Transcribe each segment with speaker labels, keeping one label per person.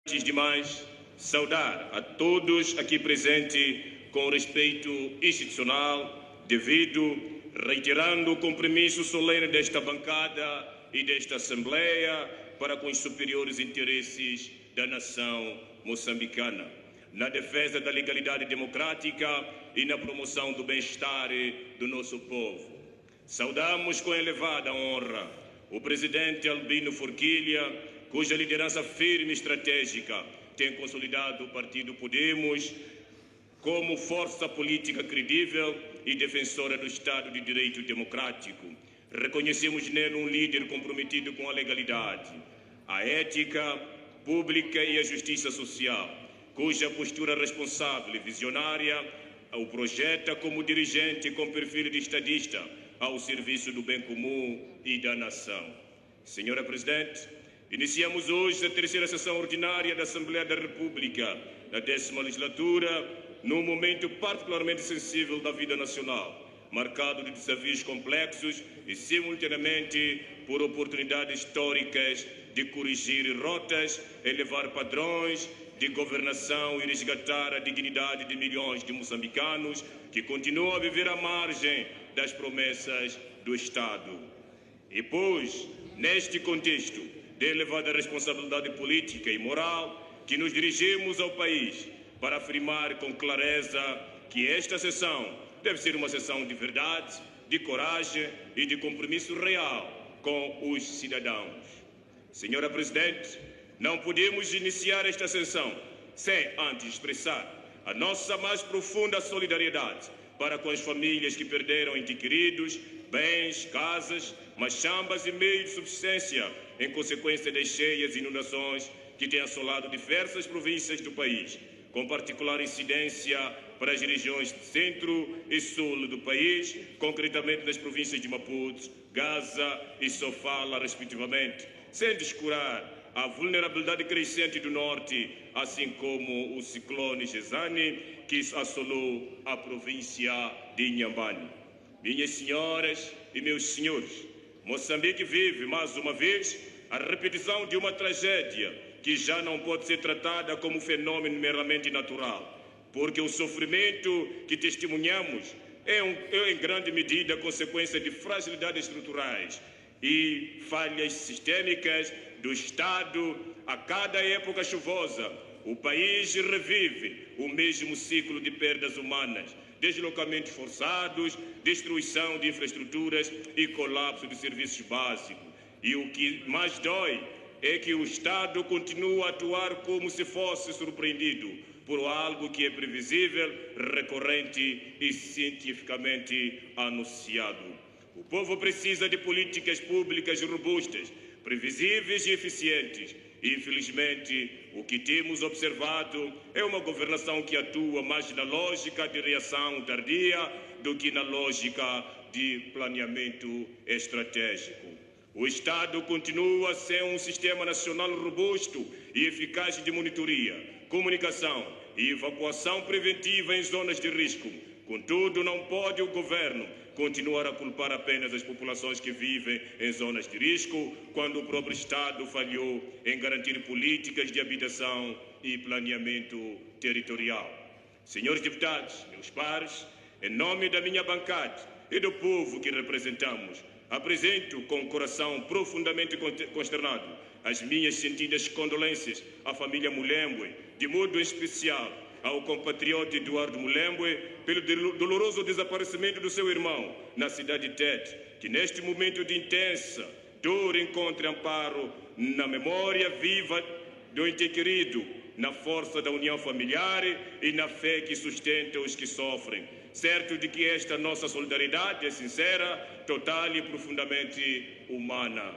Speaker 1: Antes de mais, saudar a todos aqui presentes com respeito institucional, devido, reiterando o compromisso solene desta bancada e desta Assembleia para com os superiores interesses da nação moçambicana, na defesa da legalidade democrática e na promoção do bem-estar do nosso povo. Saudamos com elevada honra o presidente Albino Forquilha, cuja liderança firme e estratégica tem consolidado o partido Podemos como força política credível e defensora do Estado de Direito Democrático. Reconhecemos nele um líder comprometido com a legalidade, a ética pública e a justiça social, cuja postura responsável e visionária o projeta como dirigente com perfil de estadista ao serviço do bem comum e da nação. Senhora Presidente, iniciamos hoje a terceira sessão ordinária da Assembleia da República, da 10ª legislatura, num momento particularmente sensível da vida nacional, marcado de desafios complexos e, simultaneamente, por oportunidades históricas de corrigir rotas, elevar padrões de governação e resgatar a dignidade de milhões de moçambicanos que continuam a viver à margem das promessas do Estado. E, pois, neste contexto de elevada responsabilidade política e moral, que nos dirigimos ao país para afirmar com clareza que esta sessão deve ser uma sessão de verdade, de coragem e de compromisso real com os cidadãos. Senhora Presidente, não podemos iniciar esta sessão sem antes expressar a nossa mais profunda solidariedade para com as famílias que perderam entes queridos, bens, casas, machambas e meios de subsistência em consequência das cheias e inundações que têm assolado diversas províncias do país, com particular incidência para as regiões centro e sul do país, concretamente nas províncias de Maputo, Gaza e Sofala, respectivamente, sem descurar a vulnerabilidade crescente do norte, assim como o ciclone Gesane, que assolou a província de Inhambane. Minhas senhoras e meus senhores, Moçambique vive, mais uma vez, a repetição de uma tragédia que já não pode ser tratada como fenômeno meramente natural, porque o sofrimento que testemunhamos é em grande medida consequência de fragilidades estruturais e falhas sistêmicas do Estado. A cada época chuvosa, o país revive o mesmo ciclo de perdas humanas, deslocamentos forçados, destruição de infraestruturas e colapso de serviços básicos. E o que mais dói é que o Estado continua a atuar como se fosse surpreendido por algo que é previsível, recorrente e cientificamente anunciado. O povo precisa de políticas públicas robustas, previsíveis e eficientes. Infelizmente, o que temos observado é uma governação que atua mais na lógica de reação tardia do que na lógica de planeamento estratégico. O Estado continua sem um sistema nacional robusto e eficaz de monitoria, comunicação e evacuação preventiva em zonas de risco. Contudo, não pode o governo continuar a culpar apenas as populações que vivem em zonas de risco, quando o próprio Estado falhou em garantir políticas de habitação e planeamento territorial. Senhores deputados, meus pares, em nome da minha bancada e do povo que representamos, apresento com o coração profundamente consternado as minhas sentidas condolências à família Mulembwe, de modo especial ao compatriota Eduardo Mulembwe, pelo doloroso desaparecimento do seu irmão na cidade de Tete, que neste momento de intensa dor encontre amparo na memória viva do ente querido, na força da união familiar e na fé que sustenta os que sofrem, certo de que esta nossa solidariedade é sincera, total e profundamente humana.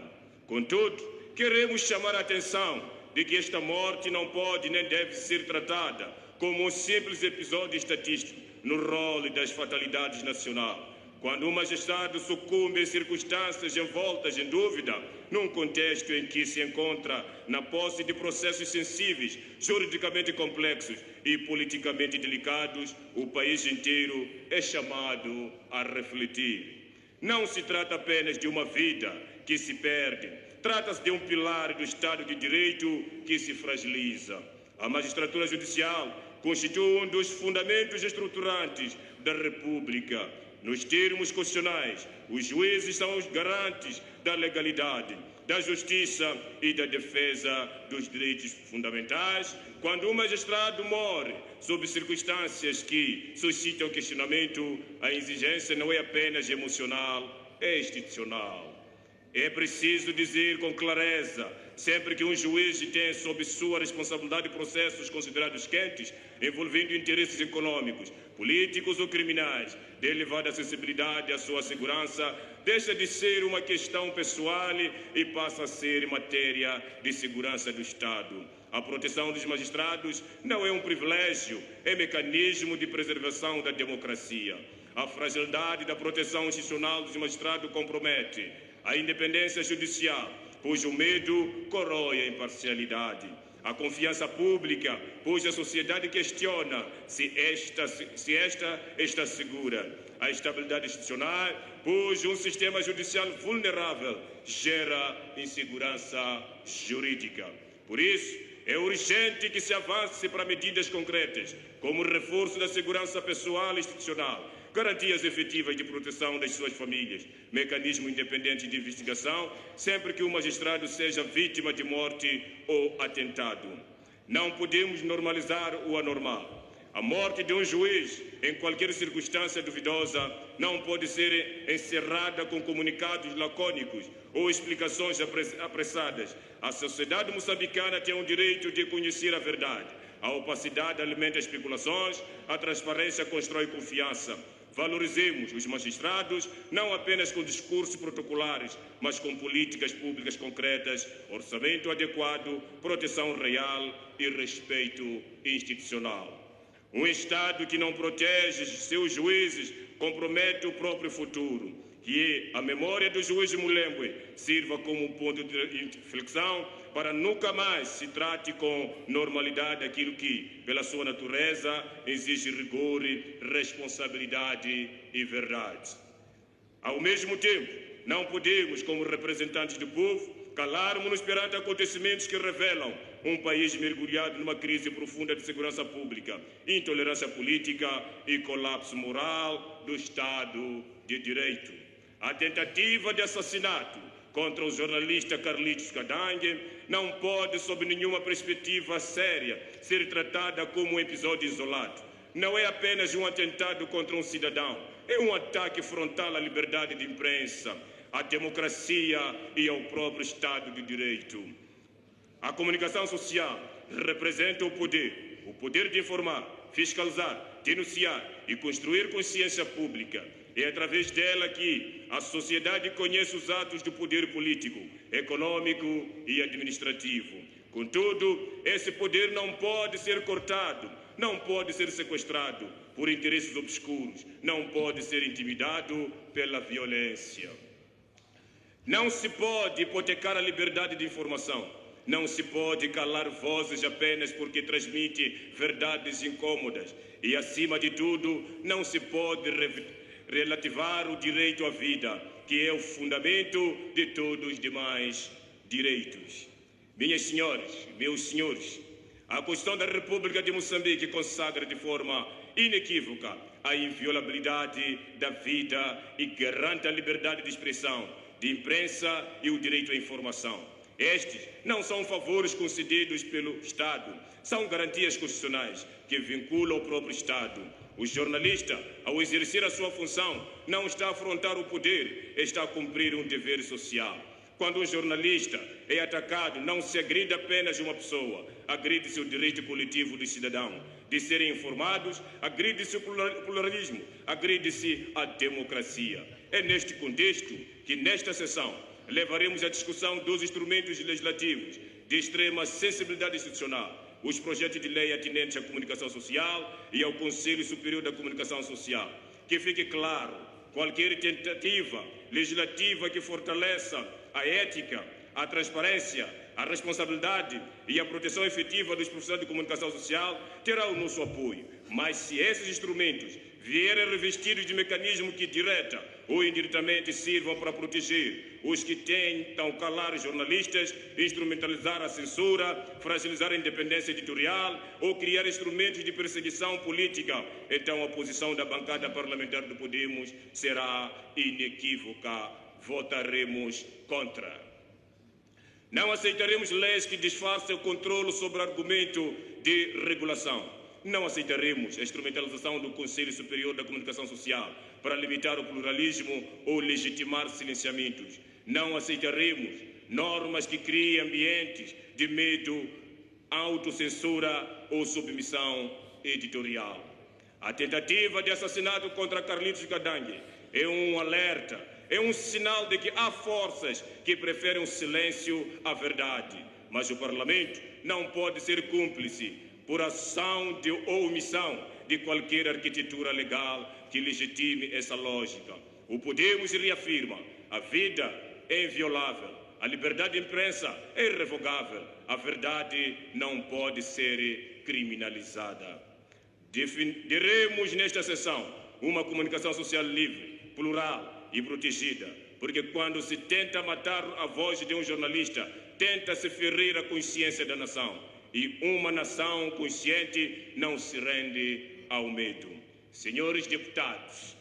Speaker 1: Contudo, queremos chamar a atenção de que esta morte não pode nem deve ser tratada como um simples episódio estatístico no rol das fatalidades nacional. Quando uma gestado sucumbe em circunstâncias envoltas em dúvida, num contexto em que se encontra na posse de processos sensíveis, juridicamente complexos e politicamente delicados, o país inteiro é chamado a refletir. Não se trata apenas de uma vida que se perde, Trata-se de um pilar do Estado de Direito que se fragiliza. A magistratura judicial constitui um dos fundamentos estruturantes da República. Nos termos constitucionais, os juízes são os garantes da legalidade, da justiça e da defesa dos direitos fundamentais. Quando um magistrado morre sob circunstâncias que suscitam questionamento, a exigência não é apenas emocional, é institucional. É preciso dizer com clareza, sempre que um juiz tem sob sua responsabilidade processos considerados quentes, envolvendo interesses econômicos, políticos ou criminais, de elevada sensibilidade à sua segurança, deixa de ser uma questão pessoal e passa a ser matéria de segurança do Estado. A proteção dos magistrados não é um privilégio, é mecanismo de preservação da democracia. A fragilidade da proteção institucional dos magistrados compromete a independência judicial, pois o medo corrói a imparcialidade. A confiança pública, pois a sociedade questiona se esta está segura. A estabilidade institucional, pois um sistema judicial vulnerável gera insegurança jurídica. Por isso, é urgente que se avance para medidas concretas, como o reforço da segurança pessoal e institucional, garantias efetivas de proteção das suas famílias, mecanismo independente de investigação, sempre que o magistrado seja vítima de morte ou atentado. Não podemos normalizar o anormal. A morte de um juiz, em qualquer circunstância duvidosa, não pode ser encerrada com comunicados lacônicos ou explicações apressadas. A sociedade moçambicana tem o direito de conhecer a verdade. A opacidade alimenta especulações, a transparência constrói confiança. Valorizemos os magistrados, não apenas com discursos protocolares, mas com políticas públicas concretas, orçamento adequado, proteção real e respeito institucional. Um Estado que não protege seus juízes compromete o próprio futuro. Que a memória do juiz Mulembwe sirva como um ponto de inflexão para nunca mais se trate com normalidade aquilo que, pela sua natureza, exige rigor, responsabilidade e verdade. Ao mesmo tempo, não podemos, como representantes do povo, calarmos-nos perante acontecimentos que revelam um país mergulhado numa crise profunda de segurança pública, intolerância política e colapso moral do Estado de Direito. A tentativa de assassinato contra o jornalista Carlitos Cadangue não pode, sob nenhuma perspectiva séria, ser tratada como um episódio isolado. Não é apenas um atentado contra um cidadão, é um ataque frontal à liberdade de imprensa, à democracia e ao próprio Estado de Direito. A comunicação social representa o poder de informar, fiscalizar, denunciar e construir consciência pública. É através dela que a sociedade conhece os atos do poder político, econômico e administrativo. Contudo, esse poder não pode ser cortado, não pode ser sequestrado por interesses obscuros, não pode ser intimidado pela violência. Não se pode hipotecar a liberdade de informação. Não se pode calar vozes apenas porque transmite verdades incômodas. E, acima de tudo, não se pode relativar o direito à vida, que é o fundamento de todos os demais direitos. Minhas senhoras, meus senhores, a Constituição da República de Moçambique consagra de forma inequívoca a inviolabilidade da vida e garante a liberdade de expressão, de imprensa e o direito à informação. Estes não são favores concedidos pelo Estado, são garantias constitucionais que vinculam o próprio Estado. O jornalista, ao exercer a sua função, não está a afrontar o poder, está a cumprir um dever social. Quando um jornalista é atacado, não se agride apenas uma pessoa, agride-se o direito coletivo do cidadão de serem informados, agride-se o pluralismo, agride-se a democracia. É neste contexto que, nesta sessão, levaremos a discussão dos instrumentos legislativos de extrema sensibilidade institucional, os projetos de lei atinentes à comunicação social e ao Conselho Superior da Comunicação Social. Que fique claro, qualquer tentativa legislativa que fortaleça a ética, a transparência, a responsabilidade e a proteção efetiva dos profissionais de comunicação social terá o nosso apoio. Mas se esses instrumentos vierem revestidos de mecanismos que direta ou indiretamente sirvam para proteger os que tentam calar jornalistas, instrumentalizar a censura, fragilizar a independência editorial ou criar instrumentos de perseguição política, então a posição da bancada parlamentar do Podemos será inequívoca. Votaremos contra. Não aceitaremos leis que disfarcem o controle sobre argumento de regulação. Não aceitaremos a instrumentalização do Conselho Superior da Comunicação Social para limitar o pluralismo ou legitimar silenciamentos. Não aceitaremos normas que criem ambientes de medo, autocensura ou submissão editorial. A tentativa de assassinato contra Carlitos Gadangue é um alerta, é um sinal de que há forças que preferem o silêncio à verdade. Mas o Parlamento não pode ser cúmplice por ação ou omissão de qualquer arquitetura legal que legitime essa lógica. O Podemos reafirma: a vida é inviolável, a liberdade de imprensa é irrevogável, a verdade não pode ser criminalizada. Defenderemos nesta sessão uma comunicação social livre, plural e protegida, porque quando se tenta matar a voz de um jornalista, tenta-se ferir a consciência da nação. E uma nação consciente não se rende ao medo. Senhores deputados,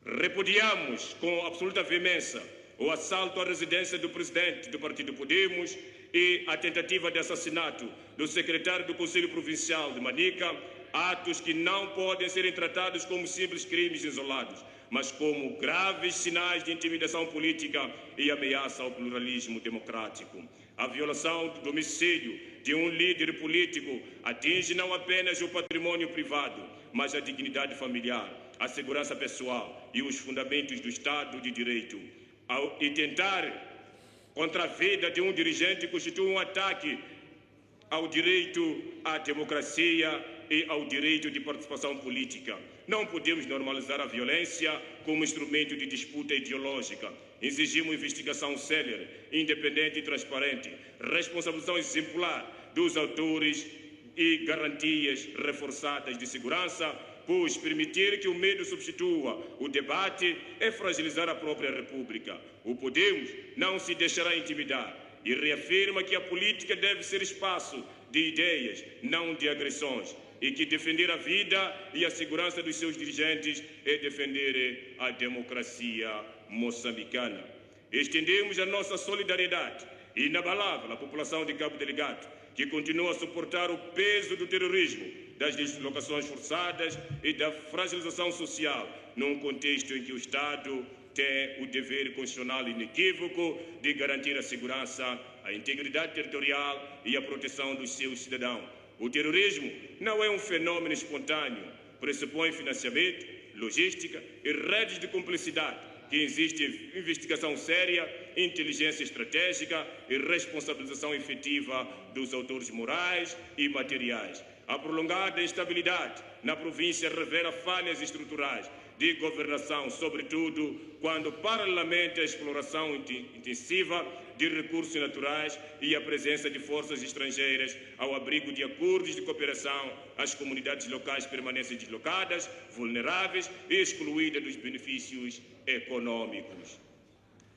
Speaker 1: repudiamos com absoluta veemência o assalto à residência do presidente do Partido Podemos e a tentativa de assassinato do secretário do Conselho Provincial de Manica, atos que não podem ser tratados como simples crimes isolados, mas como graves sinais de intimidação política e ameaça ao pluralismo democrático. A violação do domicílio de um líder político atinge não apenas o patrimônio privado, mas a dignidade familiar, a segurança pessoal e os fundamentos do Estado de Direito. E tentar contra a vida de um dirigente constitui um ataque ao direito à democracia e ao direito de participação política. Não podemos normalizar a violência como instrumento de disputa ideológica. Exigimos investigação célere, independente e transparente, responsabilização exemplar dos autores e garantias reforçadas de segurança, pois permitir que o medo substitua o debate é fragilizar a própria República. O Podemos não se deixará intimidar e reafirma que a política deve ser espaço de ideias, não de agressões, e que defender a vida e a segurança dos seus dirigentes é defender a democracia moçambicana. Estendemos a nossa solidariedade inabalável à população de Cabo Delgado, que continua a suportar o peso do terrorismo, das deslocações forçadas e da fragilização social, num contexto em que o Estado tem o dever constitucional inequívoco de garantir a segurança, a integridade territorial e a proteção dos seus cidadãos. O terrorismo não é um fenômeno espontâneo, pressupõe financiamento, logística e redes de cumplicidade, que existe investigação séria, inteligência estratégica e responsabilização efetiva dos autores morais e materiais. A prolongada instabilidade na província revela falhas estruturais de governação, sobretudo quando, paralelamente à exploração intensiva de recursos naturais e a presença de forças estrangeiras ao abrigo de acordos de cooperação, as comunidades locais permanecem deslocadas, vulneráveis e excluídas dos benefícios econômicos.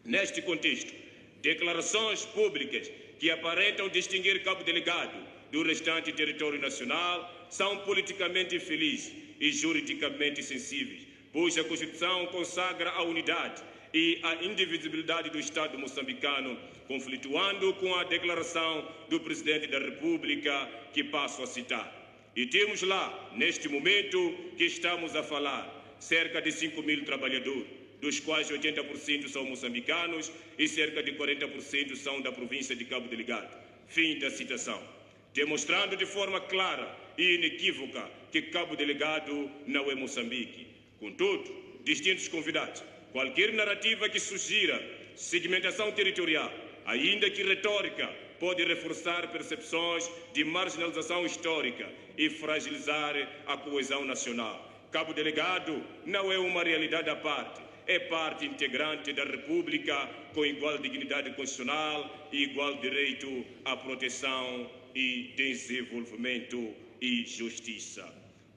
Speaker 1: Neste contexto, declarações públicas que aparentam distinguir Cabo Delgado do restante território nacional são politicamente infelizes e juridicamente sensíveis, pois a Constituição consagra a unidade e a indivisibilidade do Estado moçambicano, conflituando com a declaração do Presidente da República, que passo a citar. E temos lá, neste momento que estamos a falar, cerca de 5.000 trabalhadores, dos quais 80% são moçambicanos e cerca de 40% são da província de Cabo Delgado. Fim da citação. Demonstrando de forma clara e inequívoca que Cabo Delgado não é Moçambique. Contudo, distintos convidados, qualquer narrativa que sugira segmentação territorial, ainda que retórica, pode reforçar percepções de marginalização histórica e fragilizar a coesão nacional. Cabo Delgado não é uma realidade à parte, é parte integrante da República com igual dignidade constitucional e igual direito à proteção e desenvolvimento e justiça.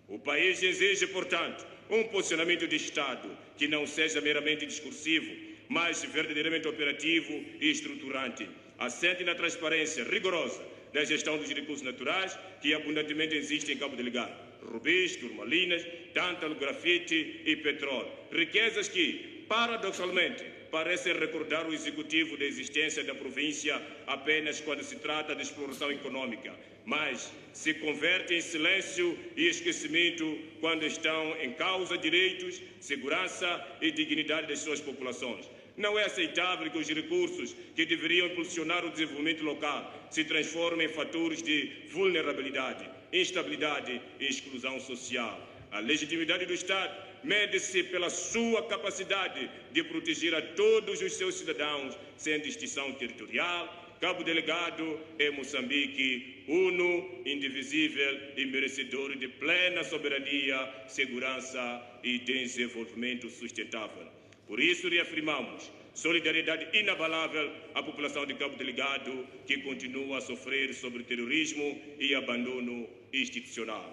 Speaker 1: O país exige, portanto, um posicionamento de Estado que não seja meramente discursivo, mas verdadeiramente operativo e estruturante, assente na transparência rigorosa da gestão dos recursos naturais que abundantemente existem em Cabo Delgado: rubis, turmalinas, tântalo, grafite e petróleo. Riquezas que, paradoxalmente, parecem recordar o executivo da existência da província apenas quando se trata de exploração econômica, mas se converte em silêncio e esquecimento quando estão em causa direitos, segurança e dignidade das suas populações. Não é aceitável que os recursos que deveriam impulsionar o desenvolvimento local se transformem em fatores de vulnerabilidade, instabilidade e exclusão social. A legitimidade do Estado mede-se pela sua capacidade de proteger a todos os seus cidadãos, sem distinção territorial. Cabo Delgado é Moçambique, uno, indivisível e merecedor de plena soberania, segurança e desenvolvimento sustentável. Por isso, reafirmamos solidariedade inabalável à população de Cabo Delgado, que continua a sofrer sobre terrorismo e abandono institucional.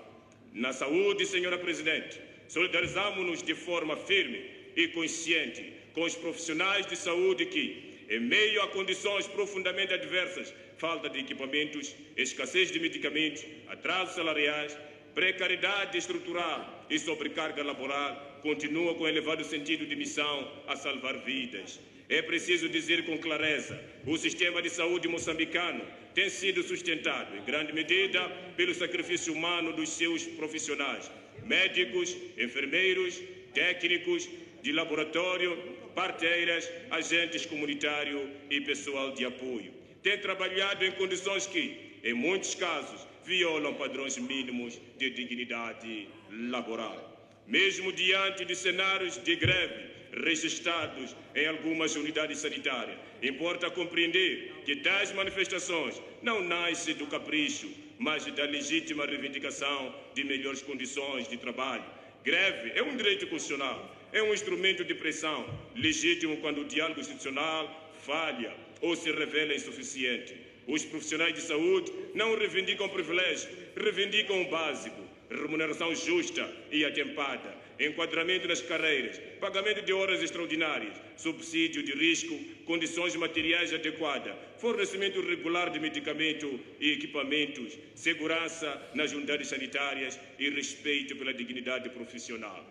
Speaker 1: Na saúde, Senhora Presidente, solidarizamos-nos de forma firme e consciente com os profissionais de saúde que, em meio a condições profundamente adversas, falta de equipamentos, escassez de medicamentos, atrasos salariais, precariedade estrutural e sobrecarga laboral, continua com elevado sentido de missão a salvar vidas. É preciso dizer com clareza: o sistema de saúde moçambicano tem sido sustentado, em grande medida, pelo sacrifício humano dos seus profissionais, médicos, enfermeiros, técnicos de laboratório, parteiras, agentes comunitários e pessoal de apoio. Tem trabalhado em condições que, em muitos casos, violam padrões mínimos de dignidade laboral. Mesmo diante de cenários de greve registrados em algumas unidades sanitárias, importa compreender que tais manifestações não nascem do capricho, mas da legítima reivindicação de melhores condições de trabalho. Greve é um direito constitucional, é um instrumento de pressão legítimo quando o diálogo institucional falha ou se revela insuficiente. Os profissionais de saúde não reivindicam privilégio, reivindicam o básico: remuneração justa e atempada, enquadramento nas carreiras, pagamento de horas extraordinárias, subsídio de risco, condições materiais adequadas, fornecimento regular de medicamento e equipamentos, segurança nas unidades sanitárias e respeito pela dignidade profissional.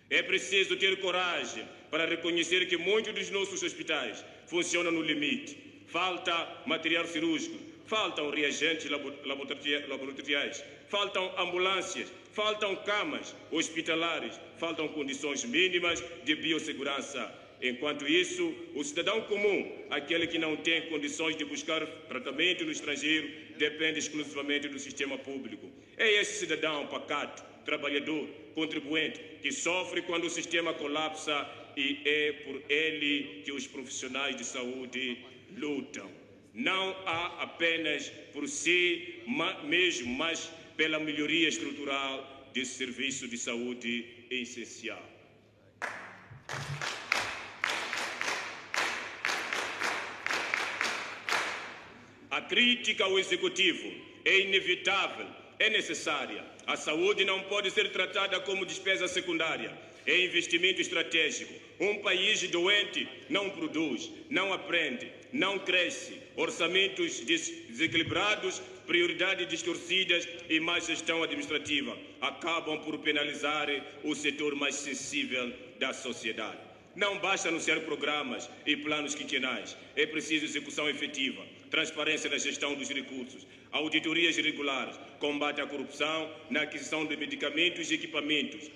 Speaker 1: É preciso ter coragem para reconhecer que muitos dos nossos hospitais funcionam no limite. Falta material cirúrgico, faltam reagentes laboratoriais, faltam ambulâncias, faltam camas hospitalares, faltam condições mínimas de biossegurança. Enquanto isso, o cidadão comum, aquele que não tem condições de buscar tratamento no estrangeiro, depende exclusivamente do sistema público. É esse cidadão pacato, trabalhador, contribuinte, que sofre quando o sistema colapsa, e é por ele que os profissionais de saúde lutam. Não há apenas por si mesmo, mas pela melhoria estrutural desse serviço de saúde essencial. A crítica ao Executivo é inevitável, é necessária. A saúde não pode ser tratada como despesa secundária, é investimento estratégico. Um país doente não produz, não aprende, não cresce. Orçamentos desequilibrados, prioridades distorcidas e má gestão administrativa acabam por penalizar o setor mais sensível da sociedade. Não basta anunciar programas e planos quinquenais, é preciso execução efetiva, transparência na gestão dos recursos, auditorias regulares, combate à corrupção na aquisição de medicamentos e equipamentos,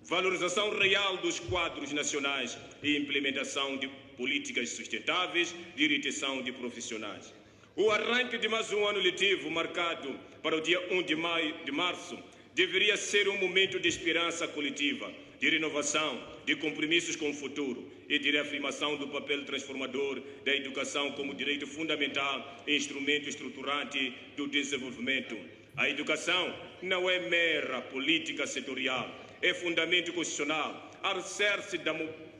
Speaker 1: valorização real dos quadros nacionais e implementação de políticas sustentáveis de retenção de profissionais. O arranque de mais um ano letivo, marcado para o dia 1 de março, deveria ser um momento de esperança coletiva, de renovação, de compromissos com o futuro e de reafirmação do papel transformador da educação como direito fundamental e instrumento estruturante do desenvolvimento. A educação não é mera política setorial, é fundamento constitucional, alicerce da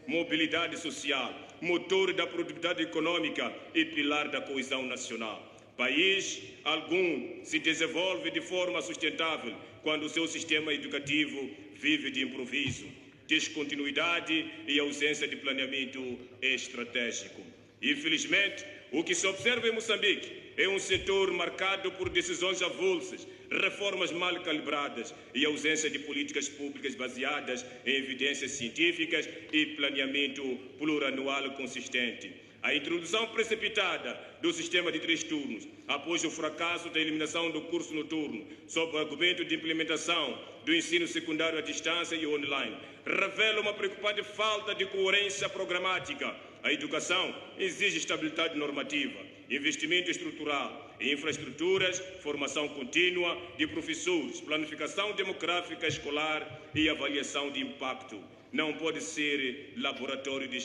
Speaker 1: mobilidade social, motor da produtividade econômica e pilar da coesão nacional. País algum se desenvolve de forma sustentável quando o seu sistema educativo vive de improviso, descontinuidade e ausência de planeamento estratégico. Infelizmente, o que se observa em Moçambique é um setor marcado por decisões avulsas, reformas mal calibradas e ausência de políticas públicas baseadas em evidências científicas e planeamento plurianual consistente. A introdução precipitada do sistema de 3 turnos, após o fracasso da eliminação do curso noturno, sob o argumento de implementação do ensino secundário à distância e online, revela uma preocupante falta de coerência programática. A educação exige estabilidade normativa, investimento estrutural em infraestruturas, formação contínua de professores, planificação demográfica escolar e avaliação de impacto. Não pode ser laboratório de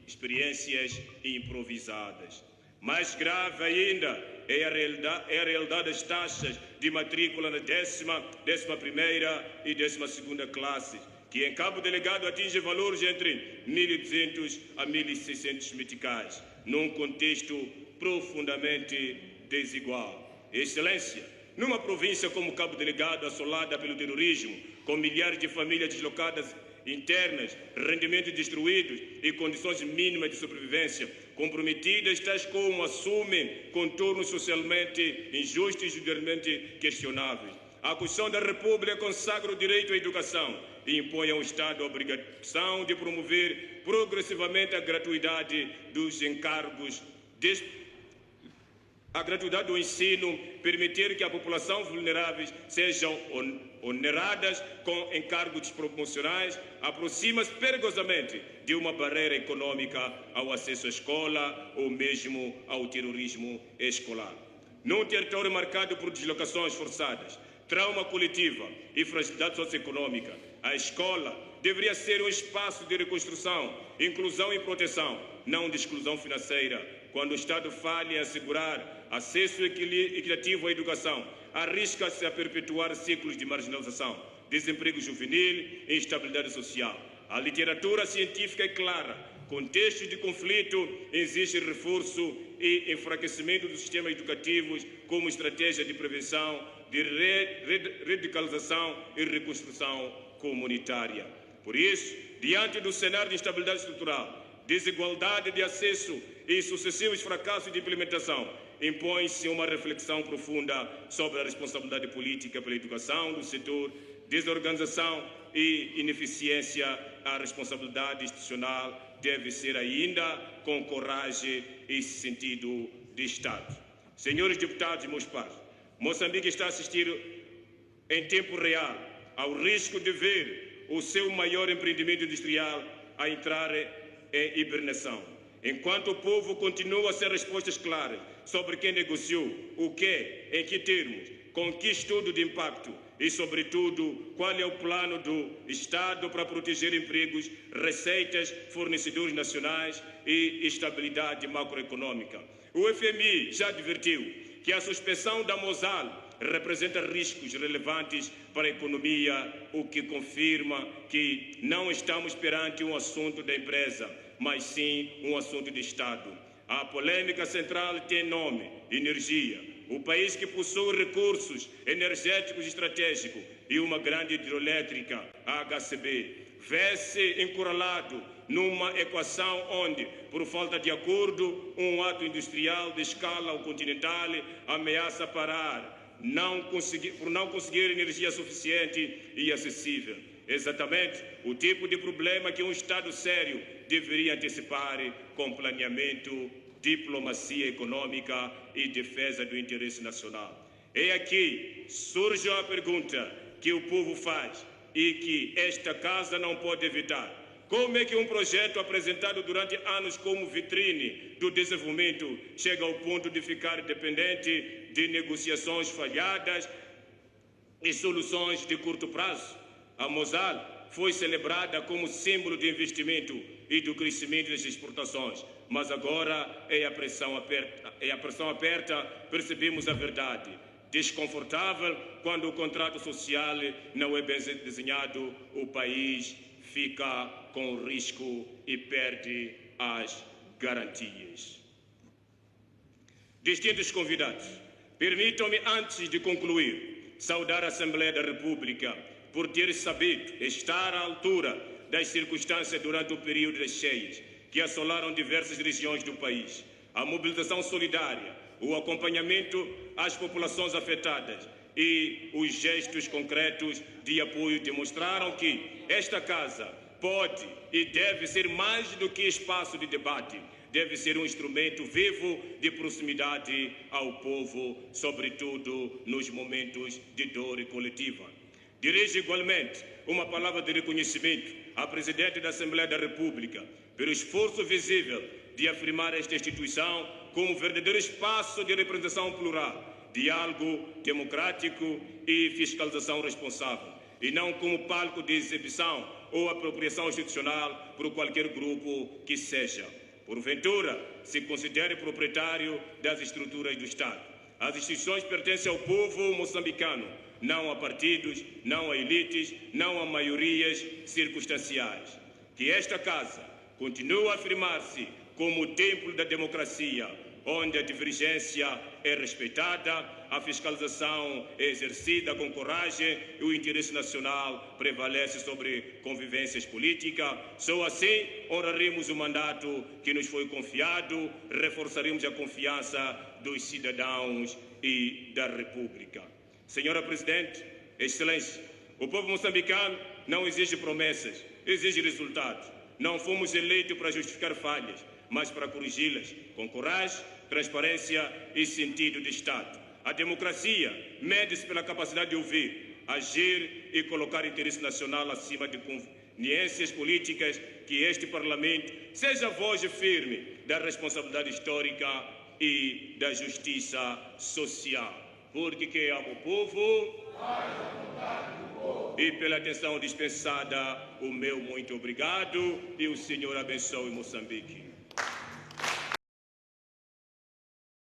Speaker 1: experiências improvisadas. Mais grave ainda é a realidade das taxas de matrícula na 10ª, 11ª e 12ª classes, que em Cabo Delgado atinge valores entre 1.200 a 1.600 meticais, num contexto profundamente desigual. Excelência, numa província como Cabo Delgado, assolada pelo terrorismo, com milhares de famílias deslocadas internas, rendimentos destruídos e condições mínimas de sobrevivência comprometidas, tais como assumem contornos socialmente injustos e judicialmente questionáveis. A Constituição da República consagra o direito à educação e impõe ao Estado a obrigação de promover progressivamente a gratuidade dos encargos, a gratuidade do ensino, permitir que a população vulneráveis sejam oneradas com encargos desproporcionais, aproxima-se perigosamente de uma barreira econômica ao acesso à escola ou mesmo ao terrorismo escolar. Num território marcado por deslocações forçadas, trauma coletiva e fragilidade socioeconômica, a escola deveria ser um espaço de reconstrução, inclusão e proteção, não de exclusão financeira. Quando o Estado falha em assegurar acesso equitativo à educação, arrisca-se a perpetuar ciclos de marginalização, desemprego juvenil e instabilidade social. A literatura científica é clara. Contextos de conflito exige reforço e enfraquecimento dos sistemas educativos como estratégia de prevenção, de radicalização e reconstrução comunitária. Por isso, diante do cenário de instabilidade estrutural, desigualdade de acesso e sucessivos fracassos de implementação, impõe-se uma reflexão profunda sobre a responsabilidade política pela educação do setor, desorganização e ineficiência. A responsabilidade institucional deve ser ainda com coragem e sentido de Estado. Senhores deputados e meus pares, Moçambique está a assistir em tempo real ao risco de ver o seu maior empreendimento industrial a entrar em hibernação, enquanto o povo continua sem respostas claras sobre quem negociou, o que, em que termos, com que estudo de impacto e, sobretudo, qual é o plano do Estado para proteger empregos, receitas, fornecedores nacionais e estabilidade macroeconômica. O FMI já advertiu que a suspensão da Mosal representa riscos relevantes para a economia, o que confirma que não estamos perante um assunto da empresa, mas sim um assunto de Estado. A polêmica central tem nome: energia. O país que possui recursos energéticos estratégicos e uma grande hidroelétrica, a HCB, vê-se encurralado numa equação onde, por falta de acordo, um ato industrial de escala continental ameaça parar, por não conseguir energia suficiente e acessível. Exatamente o tipo de problema que um Estado sério deveria antecipar com planeamento, diplomacia econômica e defesa do interesse nacional. É aqui surge a pergunta que o povo faz e que esta casa não pode evitar. Como é que um projeto apresentado durante anos como vitrine do desenvolvimento chega ao ponto de ficar dependente de negociações falhadas e soluções de curto prazo? A Mosal foi celebrada como símbolo de investimento e do crescimento das exportações, mas agora a pressão aperta, percebemos a verdade. Desconfortável quando o contrato social não é bem desenhado, o país fica com risco e perde as garantias. Distintos convidados, permitam-me, antes de concluir, saudar a Assembleia da República por ter sabido estar à altura das circunstâncias durante o período das cheias que assolaram diversas regiões do país. A mobilização solidária, o acompanhamento às populações afetadas e os gestos concretos de apoio demonstraram que esta Casa pode e deve ser mais do que espaço de debate, deve ser um instrumento vivo de proximidade ao povo, sobretudo nos momentos de dor coletiva. Dirijo igualmente uma palavra de reconhecimento à Presidente da Assembleia da República pelo esforço visível de afirmar esta instituição como um verdadeiro espaço de representação plural, diálogo democrático e fiscalização responsável, e não como palco de exibição ou apropriação institucional por qualquer grupo que seja. Porventura, se considere proprietário das estruturas do Estado. As instituições pertencem ao povo moçambicano, não a partidos, não a elites, não a maiorias circunstanciais. Que esta Casa continue a afirmar-se como o templo da democracia, onde a divergência é respeitada, a fiscalização é exercida com coragem e o interesse nacional prevalece sobre convivências políticas. Só assim honraremos o mandato que nos foi confiado, reforçaremos a confiança dos cidadãos e da República. Senhora Presidente, Excelência, o povo moçambicano não exige promessas, exige resultados. Não fomos eleitos para justificar falhas, mas para corrigi-las com coragem, transparência e sentido de Estado. A democracia mede-se pela capacidade de ouvir, agir e colocar interesse nacional acima de conveniências políticas. Que este Parlamento seja a voz firme da responsabilidade histórica e da justiça social. Porque quem ama o povo faz a vontade do povo. E pela atenção dispensada, o meu muito obrigado e o Senhor abençoe Moçambique.